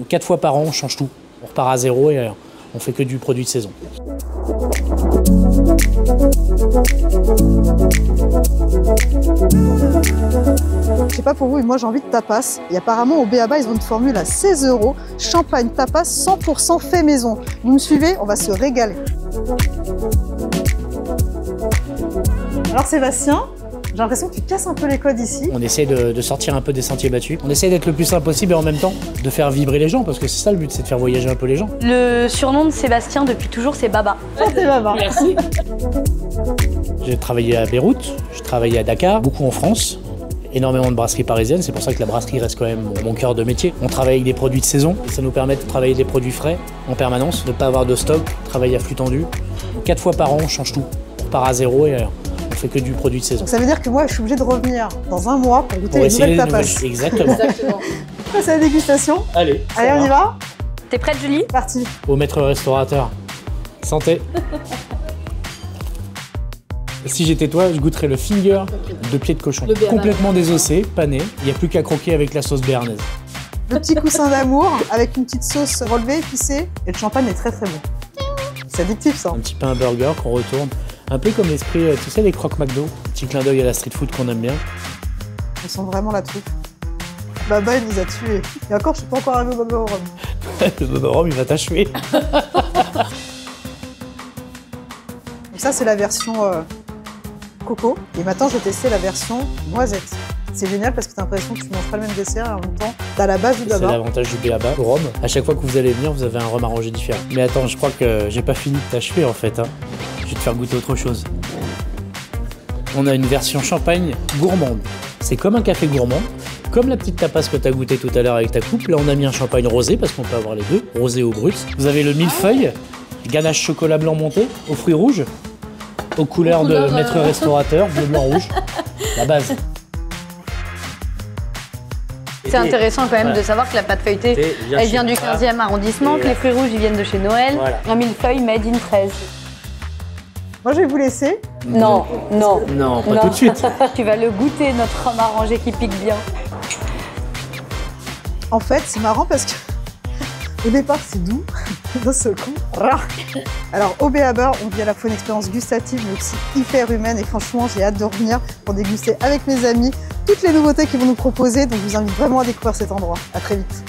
4 fois par an, on change tout. On repart à zéro et on fait que du produit de saison. Je sais pas pour vous, mais moi j'ai envie de tapas. Et apparemment au B.A.B.A, ils ont une formule à 16 €. Champagne tapas 100% fait maison. Vous me suivez? On va se régaler. Alors Sébastien, j'ai l'impression que tu casses un peu les codes ici. On essaie de sortir un peu des sentiers battus. On essaie d'être le plus simple possible et en même temps de faire vibrer les gens parce que c'est ça le but, c'est de faire voyager un peu les gens. Le surnom de Sébastien depuis toujours, c'est Baba. Oh, t'es Baba. Merci. J'ai travaillé à Beyrouth, j'ai travaillé à Dakar, beaucoup en France. Énormément de brasseries parisiennes, c'est pour ça que la brasserie reste quand même mon cœur de métier. On travaille avec des produits de saison, et ça nous permet de travailler des produits frais en permanence, de ne pas avoir de stock, travailler à flux tendu. 4 fois par an, on change tout. On repart à zéro et on fait que du produit de saison. Donc ça veut dire que moi je suis obligée de revenir dans un mois pour goûter les nouvelles tapas. Exactement. On passe à la dégustation. Allez, on y va? T'es prête, Julie? Parti. Au maître restaurateur. Santé. Si j'étais toi, je goûterais le finger de pied de cochon. Complètement désossé, pané. Il n'y a plus qu'à croquer avec la sauce béarnaise. Le petit coussin d'amour avec une petite sauce relevée, épicée. Et le champagne est très très bon. C'est addictif ça. Un petit pain burger qu'on retourne. Un peu comme l'esprit, tu sais, les croque McDo. Petit clin d'œil à la street food qu'on aime bien. On sent vraiment la truffe. Baba, il nous a tués. Et encore, je suis pas encore arrivé au Baba au rhum. Le Baba au rhum, il va t'achever. Donc ça, c'est la version coco. Et maintenant, je vais tester la version noisette. C'est génial parce que tu as l'impression que tu manges pas le même dessert et en même temps, tu as la base du Baba. C'est l'avantage du B.A.B.A. au rhum. À chaque fois que vous allez venir, vous avez un rhum arrangé différent. Mais attends, je crois que j'ai pas fini de t'achever en fait. Hein. Je vais te faire goûter autre chose. On a une version champagne gourmande. C'est comme un café gourmand, comme la petite tapas que tu as goûté tout à l'heure avec ta coupe. Là, on a mis un champagne rosé parce qu'on peut avoir les deux, rosé ou brut. Vous avez le millefeuille, ganache chocolat blanc monté, aux fruits rouges, aux couleurs de maître restaurateur, bleu, blanc, rouge. La base. C'est intéressant quand même de savoir que la pâte feuilletée, elle vient du 15e arrondissement, que les fruits rouges, ils viennent de chez Noël. Voilà. Un millefeuille made in 13. Moi, je vais vous laisser. Non, non. Non, pas tout de suite. Tu vas le goûter, notre rhum arrangé qui pique bien. En fait, c'est marrant parce que au départ, c'est doux. D'un seul coup, alors au B.A.B.A, on vit à la fois une expérience gustative mais aussi hyper humaine et franchement j'ai hâte de revenir pour déguster avec mes amis toutes les nouveautés qu'ils vont nous proposer, donc je vous invite vraiment à découvrir cet endroit. À très vite.